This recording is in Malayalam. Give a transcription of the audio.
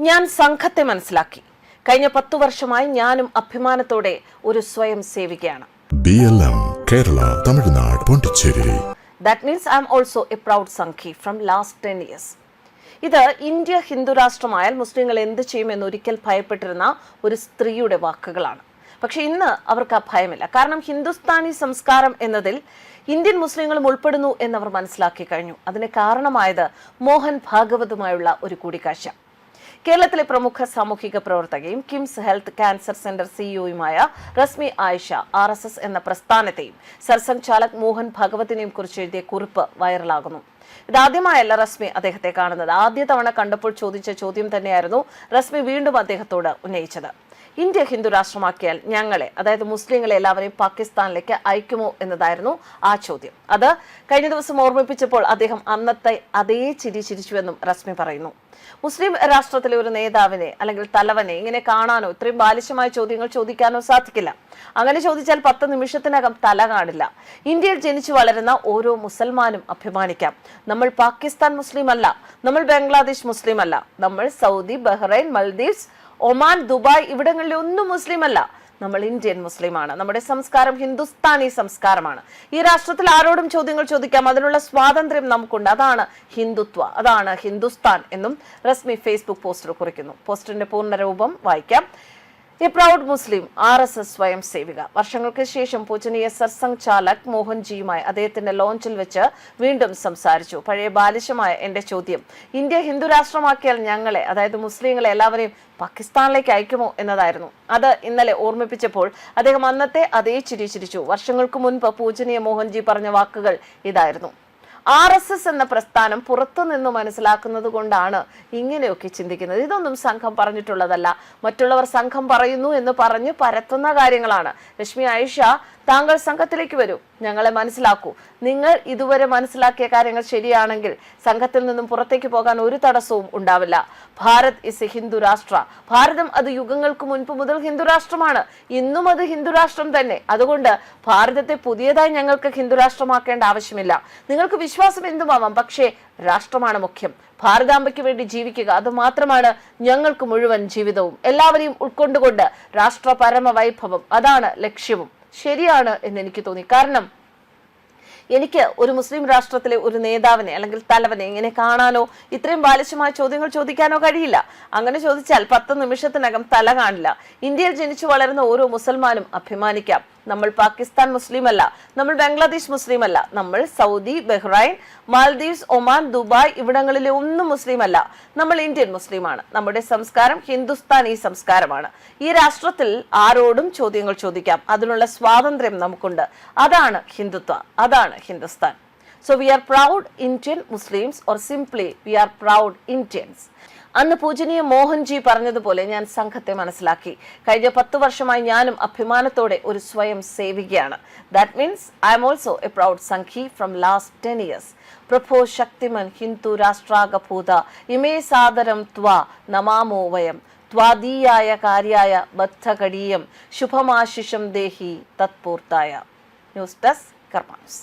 ഞാൻ സംഘത്തെ മനസ്സിലാക്കി. കഴിഞ്ഞ 10 വർഷമായി ഞാനും അഭിമാനത്തോടെ ഒരു സ്വയം സേവികയാണ്. BLM Kerala, Tamil Nadu, Pondicherry. That means I am also a proud Sanghi from last 10 years. ഇത് ഇന്ത്യ ഹിന്ദു രാഷ്ട്രമായാൽ മുസ്ലിങ്ങൾ എന്ത് ചെയ്യുമെന്ന് ഒരിക്കൽ ഭയപ്പെട്ടിരുന്ന ഒരു സ്ത്രീയുടെ വാക്കുകളാണ്. പക്ഷെ ഇന്ന് അവർക്ക് ആ ഭയമില്ല. കാരണം ഹിന്ദുസ്ഥാനി സംസ്കാരം എന്നതിൽ ഇന്ത്യൻ മുസ്ലിങ്ങളും ഉൾപ്പെടുന്നു എന്നവർ മനസ്സിലാക്കി കഴിഞ്ഞു. അതിന് കാരണമായത് മോഹൻ ഭാഗവതുമായുള്ള ഒരു കൂടിക്കാഴ്ച. കേരളത്തിലെ പ്രമുഖ സാമൂഹിക പ്രവർത്തകയും കിംസ് ഹെൽത്ത് ക്യാൻസർ സെന്റർ സിഇഒയുമായ റസ്മി ആയിഷ RSS എന്ന പ്രസ്ഥാനത്തെയും സർസംഘചാലക് മോഹൻ ഭാഗവതിനെയും കുറിച്ച് എഴുതിയ കുറിപ്പ് വൈറലാകുന്നു. ഇതാദ്യമായല്ല റസ്മി അദ്ദേഹത്തെ കാണുന്നത്. ആദ്യ തവണ കണ്ടപ്പോൾ ചോദിച്ച ചോദ്യം തന്നെയായിരുന്നു റസ്മി വീണ്ടും അദ്ദേഹത്തോട് ഉന്നയിച്ചത്. ഇന്ത്യ ഹിന്ദു രാഷ്ട്രമാക്കിയാൽ ഞങ്ങളെ, അതായത് മുസ്ലിങ്ങളെ എല്ലാവരെയും പാകിസ്ഥാനിലേക്ക് അയക്കുമോ എന്നതായിരുന്നു ആ ചോദ്യം. അത് കഴിഞ്ഞ ദിവസം ഓർമ്മിപ്പിച്ചപ്പോൾ അദ്ദേഹം അന്നത്തെ അതേ ചിരി ചിരിച്ചുവെന്നും റസ്മി പറയുന്നു. മുസ്ലിം രാഷ്ട്രത്തിലെ ഒരു നേതാവിനെ അല്ലെങ്കിൽ തലവനെ ഇങ്ങനെ കാണാനോ ഇത്രയും ബാലിശമായ ചോദ്യങ്ങൾ ചോദിക്കാനോ സാധിക്കില്ല. അങ്ങനെ ചോദിച്ചാൽ 10 നിമിഷത്തിനകം തല കാണില്ല. ഇന്ത്യയിൽ ജനിച്ചു വളരുന്ന ഓരോ മുസൽമാനും അഭിമാനിക്കാം. നമ്മൾ പാകിസ്ഥാൻ മുസ്ലിം അല്ല, നമ്മൾ ബംഗ്ലാദേശ് മുസ്ലിം അല്ല, നമ്മൾ സൗദി, ബഹ്റൈൻ, മൽദീവ്സ്, ഒമാൻ, ദുബായ് ഇവിടങ്ങളിലെ ഒന്നും മുസ്ലിം അല്ല. നമ്മൾ ഇന്ത്യൻ മുസ്ലിമാണ്. നമ്മുടെ സംസ്കാരം ഹിന്ദുസ്ഥാനി സംസ്കാരമാണ്. ഈ രാഷ്ട്രത്തിൽ ആരോടും ചോദ്യങ്ങൾ ചോദിക്കാം. അതിനുള്ള സ്വാതന്ത്ര്യം നമുക്കുണ്ട്. അതാണ് ഹിന്ദുത്വ, അതാണ് ഹിന്ദുസ്ഥാൻ എന്നും റസ്മി ഫേസ്ബുക്ക് പോസ്റ്റിൽ കുറിക്കുന്നു. പോസ്റ്ററിന്റെ പൂർണ്ണരൂപം വായിക്കാം. എ പ്രൗഡ് മുസ്ലിം, RSS സ്വയം സേവിക. വർഷങ്ങൾക്ക് ശേഷം പൂജനീയ സർസംഘചാലക് മോഹൻജിയുമായി അദ്ദേഹത്തിന്റെ ലോഞ്ചിൽ വെച്ച് വീണ്ടും സംസാരിച്ചു. പഴയ ബാലിശമായ എന്റെ ചോദ്യം, ഇന്ത്യ ഹിന്ദു രാഷ്ട്രമാക്കിയാൽ ഞങ്ങളെ, അതായത് മുസ്ലിങ്ങളെ എല്ലാവരെയും പാകിസ്ഥാനിലേക്ക് അയക്കുമോ എന്നതായിരുന്നു. അത് ഇന്നലെ ഓർമ്മിപ്പിച്ചപ്പോൾ അദ്ദേഹം അന്നത്തെ അതേ ചിരി ചിരിച്ചു. വർഷങ്ങൾക്ക് മുൻപ് പൂജനീയ മോഹൻജി പറഞ്ഞ വാക്കുകൾ ഇതായിരുന്നു. RSS എന്ന പ്രസ്ഥാനം പുറത്തുനിന്ന് മനസ്സിലാക്കുന്നത് കൊണ്ടാണ് ഇങ്ങനെയൊക്കെ ചിന്തിക്കുന്നത്. ഇതൊന്നും സംഘം പറഞ്ഞിട്ടുള്ളതല്ല, മറ്റുള്ളവർ സംഘം പറയുന്നു എന്ന് പറഞ്ഞ് പരത്തുന്ന കാര്യങ്ങളാണ്. രശ്മി ആയിഷ, താങ്കൾ സംഘത്തിലേക്ക് വരൂ, ഞങ്ങളെ മനസ്സിലാക്കൂ. നിങ്ങൾ ഇതുവരെ മനസ്സിലാക്കിയ കാര്യങ്ങൾ ശരിയാണെങ്കിൽ സംഘത്തിൽ നിന്നും പുറത്തേക്ക് പോകാൻ ഒരു തടസ്സവും ഉണ്ടാവില്ല. ഭാരത് ഇസ് എ ഹിന്ദു രാഷ്ട്ര. ഭാരതം അത് യുഗങ്ങൾക്ക് മുൻപ് മുതൽ ഹിന്ദു രാഷ്ട്രമാണ്. ഇന്നും അത് ഹിന്ദു രാഷ്ട്രം തന്നെ. അതുകൊണ്ട് ഭാരതത്തെ പുതിയതായി ഞങ്ങൾക്ക് ഹിന്ദു രാഷ്ട്രമാക്കേണ്ട ആവശ്യമില്ല. നിങ്ങൾക്ക് വിശ്വാസം എന്തുമാവാം, പക്ഷേ രാഷ്ട്രമാണ് മുഖ്യം. ഭാരതാംബയ്ക്ക് വേണ്ടി ജീവിക്കുക, അത് മാത്രമാണ് ഞങ്ങൾക്ക് മുഴുവൻ ജീവിതവും. എല്ലാവരെയും ഉൾക്കൊണ്ടുകൊണ്ട് രാഷ്ട്ര പരമ വൈഭവം, അതാണ് ലക്ഷ്യവും. ശരിയാണ് എന്ന് എനിക്ക് തോന്നി. കാരണം എനിക്ക് ഒരു മുസ്ലിം രാഷ്ട്രത്തിലെ ഒരു നേതാവിനെ അല്ലെങ്കിൽ തലവനെ ഇങ്ങനെ കാണാനോ ഇത്രയും ബാലിശമായ ചോദ്യങ്ങൾ ചോദിക്കാനോ കഴിയില്ല. അങ്ങനെ ചോദിച്ചാൽ 10 നിമിഷത്തിനകം തല കാണില്ല. ഇന്ത്യയിൽ ജനിച്ചു വളരുന്ന ഓരോ മുസൽമാനും അഭിമാനിക്കാം. നമ്മൾ പാകിസ്ഥാൻ മുസ്ലിം അല്ല, നമ്മൾ ബംഗ്ലാദേശ് മുസ്ലിം അല്ല, നമ്മൾ Saudi, Bahrain, Maldives, Oman, Dubai ഇവിടങ്ങളിലെ ഒന്നും മുസ്ലിം അല്ല. നമ്മൾ ഇന്ത്യൻ മുസ്ലിമാണ്. നമ്മുടെ സംസ്കാരം ഹിന്ദുസ്ഥാനി സംസ്കാരമാണ്. ഈ രാഷ്ട്രത്തിൽ ആരോടും ചോദ്യങ്ങൾ ചോദിക്കാം. അതിനുള്ള സ്വാതന്ത്ര്യം നമുക്കുണ്ട്. അതാണ് ഹിന്ദുത്വ, അതാണ് Hindustan. So we are proud Indian Muslims, or simply we are proud Indians. അന്ന് പൂജനീയ മോഹൻജി പറഞ്ഞതുപോലെ ഞാൻ സംഘത്തെ മനസ്സിലാക്കി. കഴിഞ്ഞ 10 വർഷമായി ഞാനും അഭിമാനത്തോടെ ഒരു സ്വയം സേവികയാണ്. That means I am also a proud Sanghi from last 10 years. പ്രഭോ ശക്തിമൻ ഹിന്ദു രാഷ്ട്രാഗഭൂത ഇമേ സാദരം ത്വാ നമാമോ വയം ത്വാദീയായ കാര്യായ ബദ്ധകടീയം ശുഭമാശിഷം ദേഹി തത്പൂർത്തായ. News desk കർമാനൂസ്.